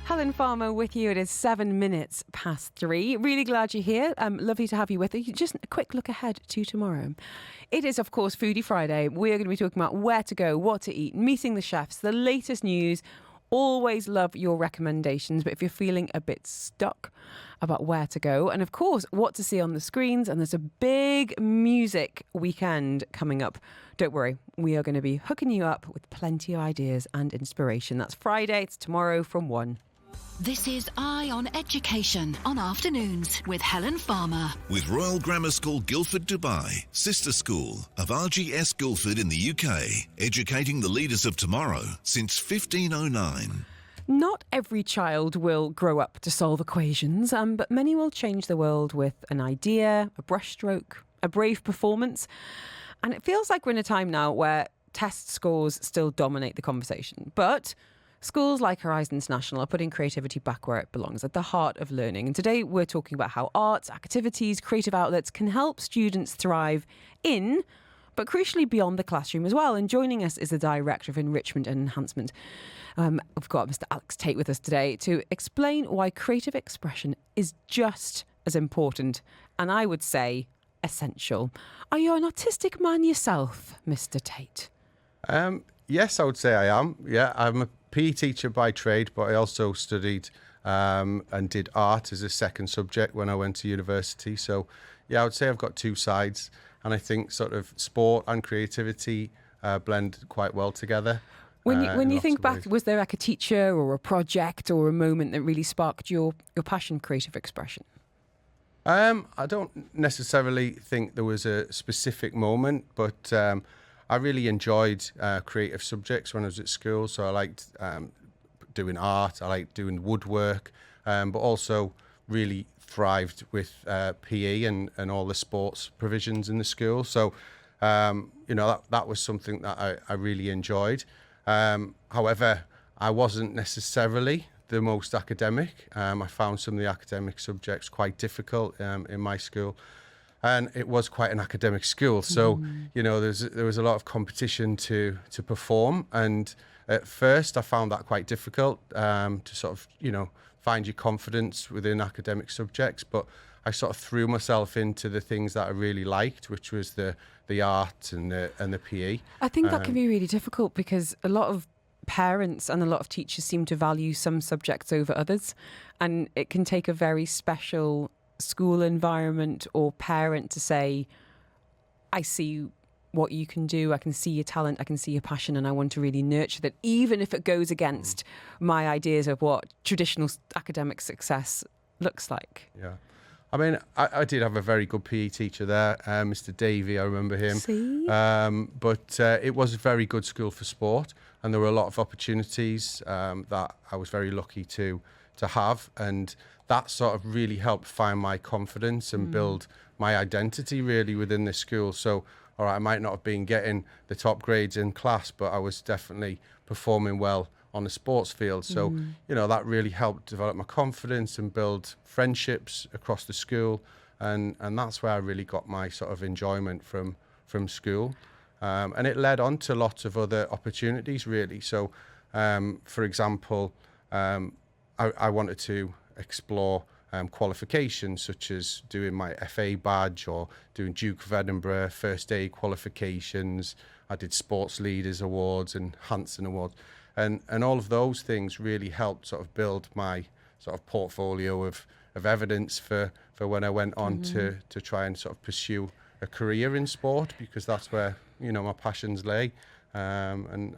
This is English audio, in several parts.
Helen Farmer with you. It is 7 minutes past 3. Really glad you're here. Lovely to have you with us. Just a quick look ahead to tomorrow. It is, of course, Foodie Friday. We're going to be talking about where to go, what to eat, meeting the chefs, the latest news. Always love your recommendations, but if you're feeling a bit stuck about where to go, and of course what to see on the screens, and there's a big music weekend coming up, don't worry, we are going to be hooking you up with plenty of ideas and inspiration. That's Friday, it's tomorrow from 1. This is Eye on Education on Afternoons with Helen Farmer. With Royal Grammar School Guildford, Dubai, sister school of RGS Guildford in the UK, educating the leaders of tomorrow since 1509. Not every child will grow up to solve equations, but many will change the world with an idea, a brushstroke, a brave performance. And it feels like we're in a time now where test scores still dominate the conversation. But schools like Horizon International are putting creativity back where it belongs, at the heart of learning. And today we're talking about how arts, activities, creative outlets can help students thrive in, but crucially beyond the classroom as well. And joining us is the Director of Enrichment and Enhancement. We've got Mr. Alex Tate with us today to explain why creative expression is just as important, and I would say essential. Are you an artistic man yourself, Mr. Tate? Yes, I would say I am. Yeah, I'm a PE teacher by trade, but I also studied and did art as a second subject when I went to university. So, yeah, I would say I've got two sides, and I think sort of sport and creativity blend quite well together. When you think back, was there like a teacher or a project or a moment that really sparked your passion for creative expression? I don't necessarily think there was a specific moment, but I really enjoyed creative subjects when I was at school. So I liked doing art, I liked doing woodwork, but also really thrived with PE and all the sports provisions in the school. So, that was something that I really enjoyed. However, I wasn't necessarily the most academic. I found some of the academic subjects quite difficult in my school. And it was quite an academic school, so there was a lot of competition to perform. And at first, I found that quite difficult to sort of find your confidence within academic subjects. But I sort of threw myself into the things that I really liked, which was the art and the PE. I think that can be really difficult because a lot of parents and a lot of teachers seem to value some subjects over others, and it can take a very special school environment or parent to say, I see what you can do, I can see your talent, I can see your passion, and I want to really nurture that, even if it goes against my ideas of what traditional academic success looks like. Yeah. I mean, I did have a very good PE teacher there, Mr. Davey, I remember him. But it was a very good school for sport, and there were a lot of opportunities that I was very lucky to have, and that sort of really helped find my confidence and build my identity really within the school. So, all right, I might not have been getting the top grades in class, but I was definitely performing well on the sports field. So, that really helped develop my confidence and build friendships across the school. And that's where I really got my sort of enjoyment from school. And it led on to lots of other opportunities, really. So, for example, I wanted to explore qualifications such as doing my FA badge or doing Duke of Edinburgh first aid qualifications. I did Sports Leaders Awards and Hanson Awards. And all of those things really helped sort of build my sort of portfolio of evidence for when I went on to try and sort of pursue a career in sport, because that's where, my passions lay. And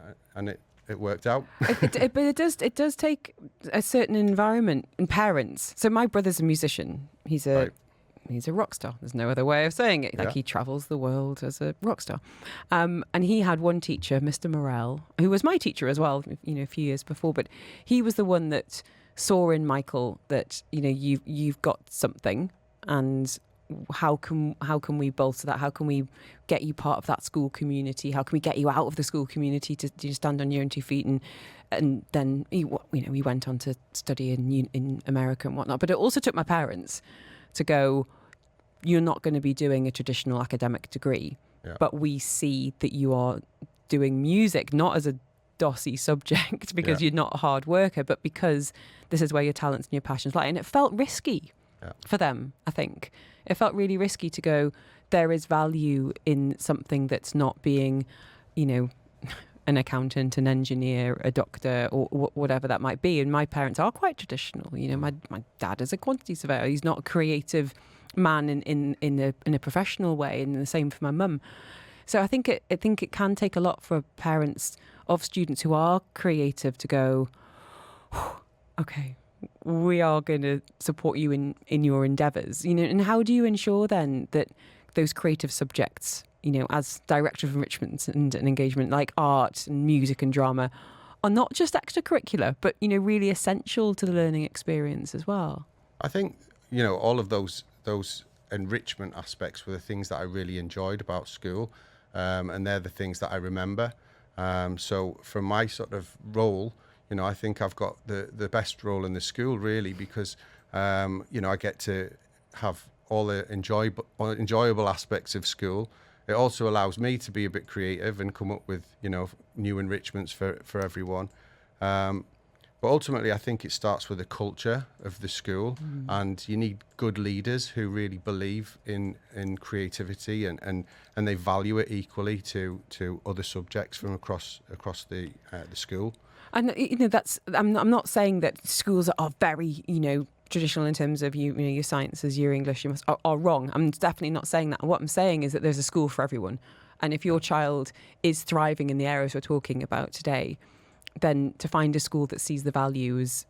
it worked out. But it does take a certain environment and parents. So my brother's a musician. He's a rock star. There's no other way of saying it. Like, he travels the world as a rock star. And he had one teacher, Mr. Morell, who was my teacher as well, a few years before. But he was the one that saw in Michael that, you've got something, and how can we bolster that? How can we get you part of that school community? How can we get you out of the school community to stand on your own 2 feet? And then he went on to study in America and whatnot. But it also took my parents to go, you're not going to be doing a traditional academic degree, but we see that you are doing music not as a DOSy subject because you're not a hard worker, but because this is where your talents and your passions lie. And it felt risky for them, I think. It felt really risky to go, there is value in something that's not being, an accountant, an engineer, a doctor, or whatever that might be. And my parents are quite traditional. My dad is a quantity surveyor. He's not a creative man in a professional way, and the same for my mum. So I think it can take a lot for parents of students who are creative to go, okay, we are going to support you in your endeavours. And how do you ensure then that those creative subjects, as Director of Enrichment and Engagement, like art and music and drama, are not just extracurricular, but, really essential to the learning experience as well? I think, all of those enrichment aspects were the things that I really enjoyed about school, and they're the things that I remember. So from my sort of role, I think I've got the best role in the school, really, because, I get to have all the enjoyable aspects of school. It also allows me to be a bit creative and come up with, new enrichments for everyone. But ultimately, I think it starts with the culture of the school, and you need good leaders who really believe in creativity and they value it equally to other subjects from across the school. And I'm not saying that schools are very traditional in terms of your sciences, your English, are wrong. I'm definitely not saying that. And what I'm saying is that there's a school for everyone. And if your child is thriving in the areas we're talking about today, then to find a school that sees the value is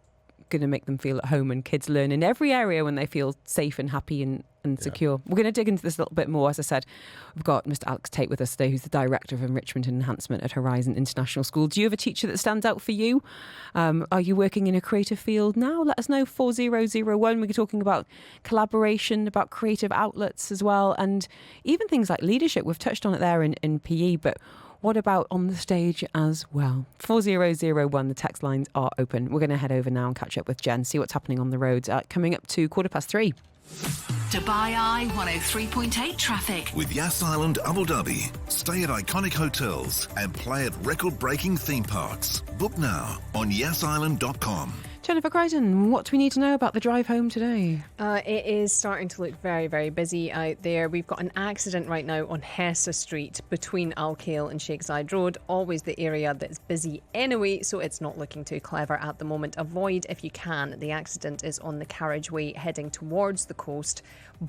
going to make them feel at home, and kids learn in every area when they feel safe and happy and secure. We're going to dig into this a little bit more. As I said, we've got Mr. Alex Tate with us today, who's the Director of Enrichment and Enhancement at Horizon International School. Do you have a teacher that stands out for you? Are you working in a creative field now? Let us know, 4001. We're talking about collaboration, about creative outlets as well, and even things like leadership. We've touched on it there in PE, but what about on the stage as well? 4001, the text lines are open. We're going to head over now and catch up with Jen, see what's happening on the roads. Coming up to 3:15. Dubai Eye 103.8 traffic. With Yas Island Abu Dhabi. Stay at iconic hotels and play at record-breaking theme parks. Book now on yasisland.com. Jennifer Crichton, what do we need to know about the drive home today? It is starting to look very, very busy out there. We've got an accident right now on Hessa Street between Al Khail and Sheikh Zayed Road. Always the area that's busy anyway, so it's not looking too clever at the moment. Avoid if you can. The accident is on the carriageway heading towards the coast,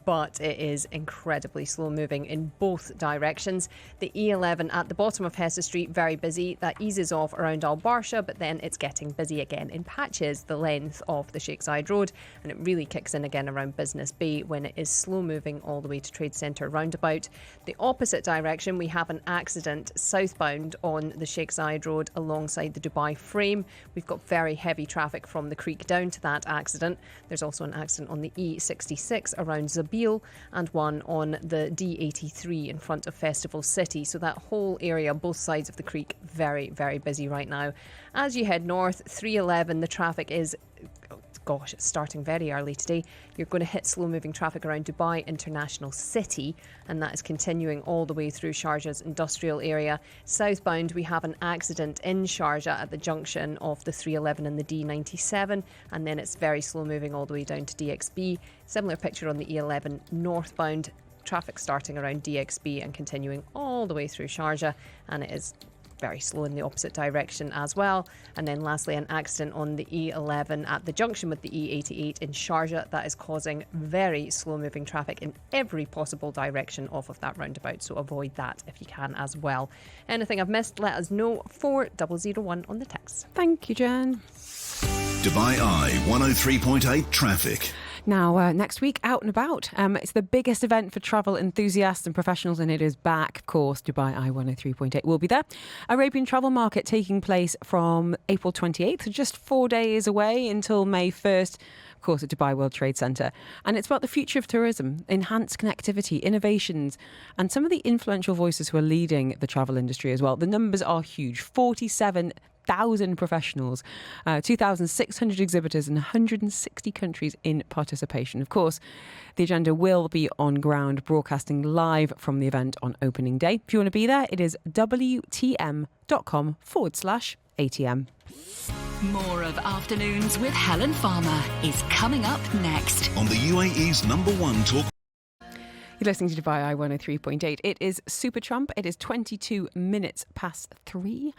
but it is incredibly slow moving in both directions. The E11 at the bottom of Hessa Street, very busy. That eases off around Al Barsha, but then it's getting busy again in patches the length of the Sheikh Zayed Road, and it really kicks in again around Business Bay when it is slow moving all the way to Trade Centre roundabout. The opposite direction, we have an accident southbound on the Sheikh Zayed Road alongside the Dubai Frame. We've got very heavy traffic from the creek down to that accident. There's also an accident on the E66 around Zabil and one on the D83 in front of Festival City. So that whole area, both sides of the creek, very, very busy right now. As you head north, 311, the traffic is, it's starting very early today. You're going to hit slow-moving traffic around Dubai International City, and that is continuing all the way through Sharjah's industrial area. Southbound, we have an accident in Sharjah at the junction of the 311 and the D97, and then it's very slow-moving all the way down to DXB. Similar picture on the E11 northbound. Traffic starting around DXB and continuing all the way through Sharjah, and it is very slow in the opposite direction as well. And then lastly, an accident on the E11 at the junction with the E88 in Sharjah. That is causing very slow moving traffic in every possible direction off of that roundabout, so avoid that if you can as well. Anything I've missed, let us know. 4001 on the text. Thank you, Jen. Dubai Eye 103.8 traffic. Now, next week, Out and About. It's the biggest event for travel enthusiasts and professionals, and it is back, of course. Dubai Eye 103.8 will be there. Arabian Travel Market taking place from April 28th, so just 4 days away until May 1st. Of course, at Dubai World Trade Centre. And it's about the future of tourism, enhanced connectivity, innovations, and some of the influential voices who are leading the travel industry as well. The numbers are huge. 47,000 professionals, 2,600 exhibitors and 160 countries in participation. Of course, the agenda will be on ground, broadcasting live from the event on opening day. If you want to be there, it is wtm.com/ATC. 8am. More of Afternoons with Helen Farmer is coming up next. On the UAE's #1 talk. You're listening to Dubai Eye 103.8. It is Super Trump. It is 22 minutes past 3.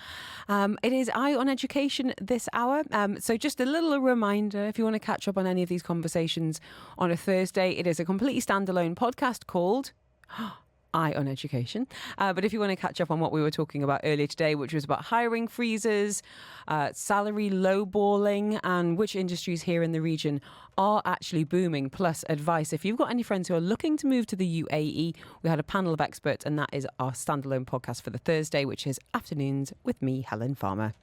It is Eye on Education this hour. So just a little reminder, if you want to catch up on any of these conversations on a Thursday, it is a completely standalone podcast called Eye on Education. But if you want to catch up on what we were talking about earlier today, which was about hiring freezes, salary lowballing, and which industries here in the region are actually booming, plus advice. If you've got any friends who are looking to move to the UAE, we had a panel of experts, and that is our standalone podcast for the Thursday, which is Afternoons with me, Helen Farmer.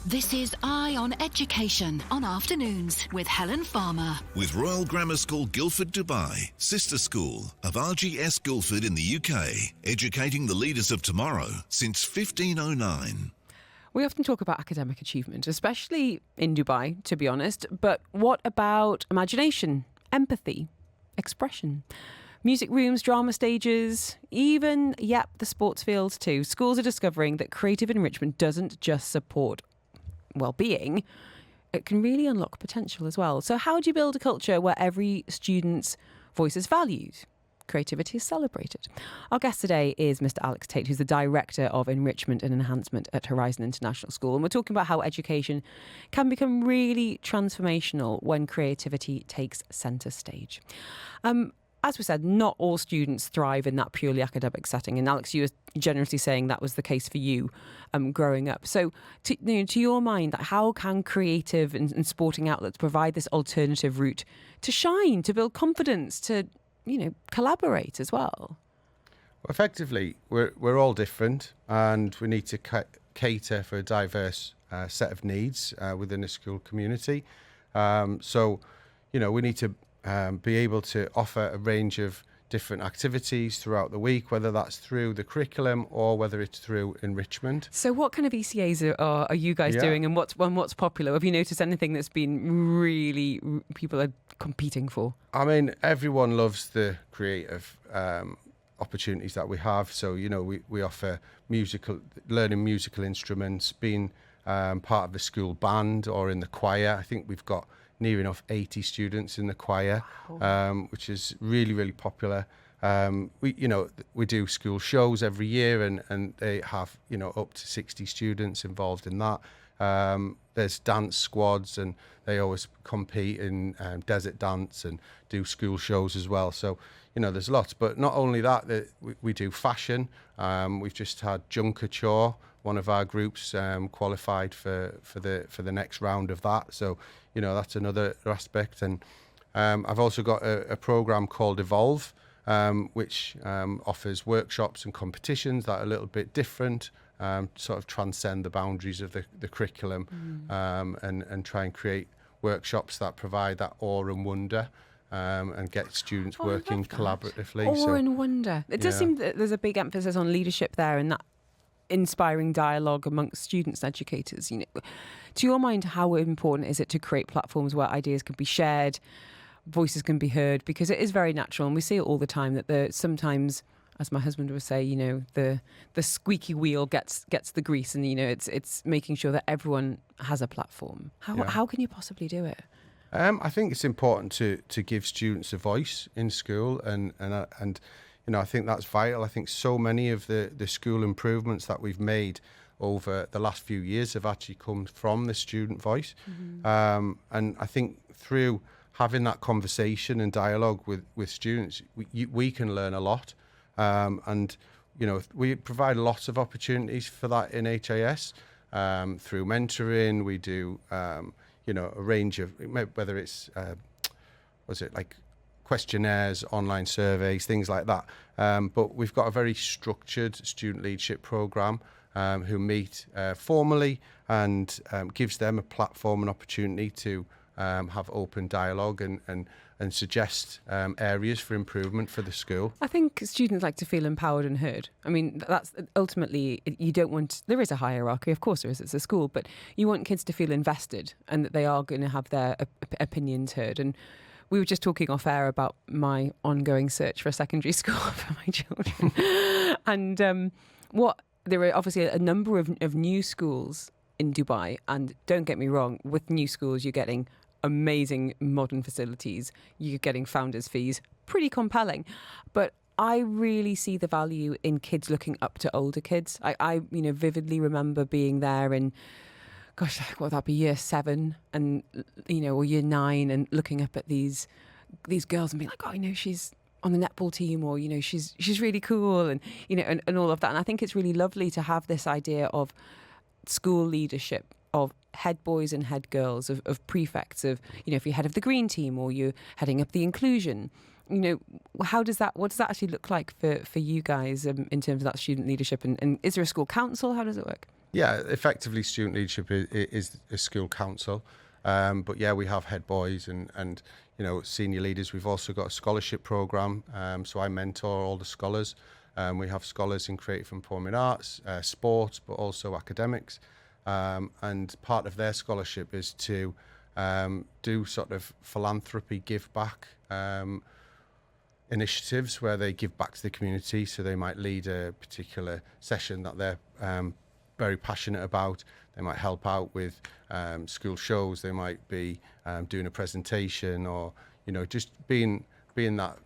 This is Eye on Education on Afternoons with Helen Farmer. With Royal Grammar School Guildford Dubai, sister school of RGS Guildford in the UK, educating the leaders of tomorrow since 1509. We often talk about academic achievement, especially in Dubai, to be honest. But what about imagination, empathy, expression? Music rooms, drama stages, even, the sports fields too. Schools are discovering that creative enrichment doesn't just support well-being, it can really unlock potential as well. So how do you build a culture where every student's voice is valued? Creativity is celebrated. Our guest today is Mr. Alex Tate, who's the Director of Enrichment and Enhancement at Horizon International School. And we're talking about how education can become really transformational when creativity takes centre stage. As we said, not all students thrive in that purely academic setting. And Alex, you were generously saying that was the case for you growing up. So to your mind, how can creative and sporting outlets provide this alternative route to shine, to build confidence, to collaborate as well? Effectively, we're all different, and we need to cater for a diverse set of needs within a school community. So we need to be able to offer a range of different activities throughout the week, whether that's through the curriculum or whether it's through enrichment. So what kind of ECAs are you guys doing, and what's popular? Have you noticed anything that's been really people are competing for? I mean, everyone loves the creative opportunities that we have. So, we offer learning musical instruments, being part of the school band or in the choir. I think we've got near enough 80 students in the choir, which is really, really popular. We do school shows every year, and they have, up to 60 students involved in that. There's dance squads, and they always compete in desert dance and do school shows as well. So, there's lots. But not only that, we do fashion. We've just had Kouture. One of our groups qualified for the next round of that. So, that's another aspect. And I've also got a program called Evolve, which offers workshops and competitions that are a little bit different, sort of transcend the boundaries of the curriculum, and try and create workshops that provide that awe and wonder. And get students working collaboratively. Awe and wonder. It does seem that there's a big emphasis on leadership there, and that inspiring dialogue amongst students and educators. To your mind, how important is it to create platforms where ideas can be shared, voices can be heard? Because it is very natural, and we see it all the time, that sometimes, as my husband would say, the squeaky wheel gets the grease, and it's making sure that everyone has a platform. How can you possibly do it? I think it's important to give students a voice in school, and I think that's vital. I think so many of the school improvements that we've made over the last few years have actually come from the student voice. And I think through having that conversation and dialogue with students, we can learn a lot. And we provide lots of opportunities for that in HIS through mentoring. We do a range of, whether it's questionnaires, online surveys, things like that. But we've got a very structured student leadership program who meet formally, and gives them a platform and opportunity to have open dialogue and suggest areas for improvement for the school. I think students like to feel empowered and heard. I mean, that's ultimately, you don't want, there is a hierarchy, of course there is, it's a school, but you want kids to feel invested and that they are going to have their opinions heard. And we were just talking off air about my ongoing search for a secondary school for my children. And there are obviously a number of new schools in Dubai. And don't get me wrong, with new schools, you're getting amazing modern facilities. You're getting founders' fees, pretty compelling. But I really see the value in kids looking up to older kids. I vividly remember being there in, gosh, what would that be, year 7 and, or year 9, and looking up at these girls and being like, oh, she's on the netball team, or, she's really cool, and, and all of that. And I think it's really lovely to have this idea of school leadership, of head boys and head girls, of prefects, of, if you're head of the green team or you're heading up the inclusion. What does that actually look like for you guys in terms of that student leadership? And is there a school council? How does it work? Yeah, effectively student leadership is a school council. But yeah, we have head boys and senior leaders. We've also got a scholarship programme. So I mentor all the scholars. We have scholars in creative and performing arts, sports, but also academics. And part of their scholarship is to do sort of philanthropy, give back initiatives where they give back to the community. So they might lead a particular session that they're very passionate about. They might help out with school shows. They might be doing a presentation, or just being that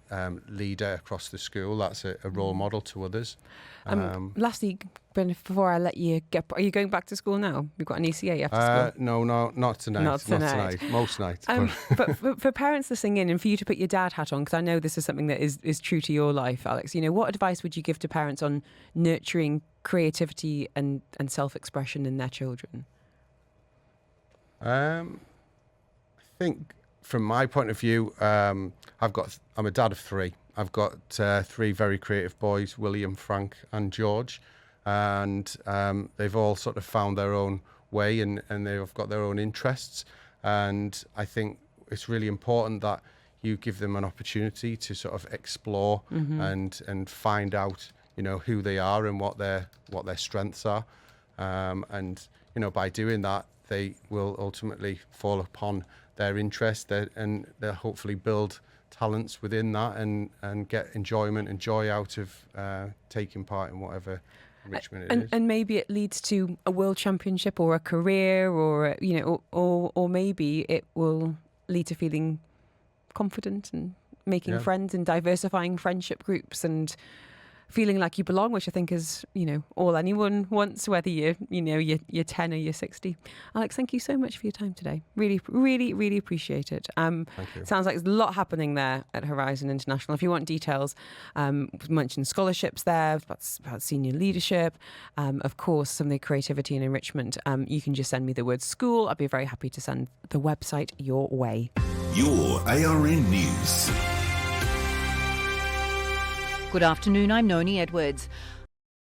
leader across the school. That's a role model to others. Lastly, Ben, before I let you are you going back to school now? You've got an ECA after school? No, not tonight. Not tonight. Most nights. But for parents listening in, and for you to put your dad hat on, because I know this is something that is true to your life, Alex, what advice would you give to parents on nurturing creativity and self-expression in their children? I think from my point of view, I'm a dad of 3. I've got 3 very creative boys, William, Frank and George, and they've all sort of found their own way, and they've got their own interests. And I think it's really important that you give them an opportunity to sort of explore and find out, who they are and what their strengths are. And by doing that, they will ultimately fall upon their interest, and they'll hopefully build talents within that and get enjoyment and joy out of taking part in whatever enrichment it is. And maybe it leads to a world championship or a career, or or maybe it will lead to feeling confident and making friends and diversifying friendship groups and feeling like you belong, which I think is, all anyone wants, whether you're 10 or you're 60. Alex, thank you so much for your time today. Really, really, really appreciate it. Thank you. Sounds like there's a lot happening there at Horizon International. If you want details, we mentioned scholarships there, about senior leadership, of course, some of the creativity and enrichment. You can just send me the word school. I'd be very happy to send the website your way. Your ARN News. Good afternoon, I'm Noni Edwards.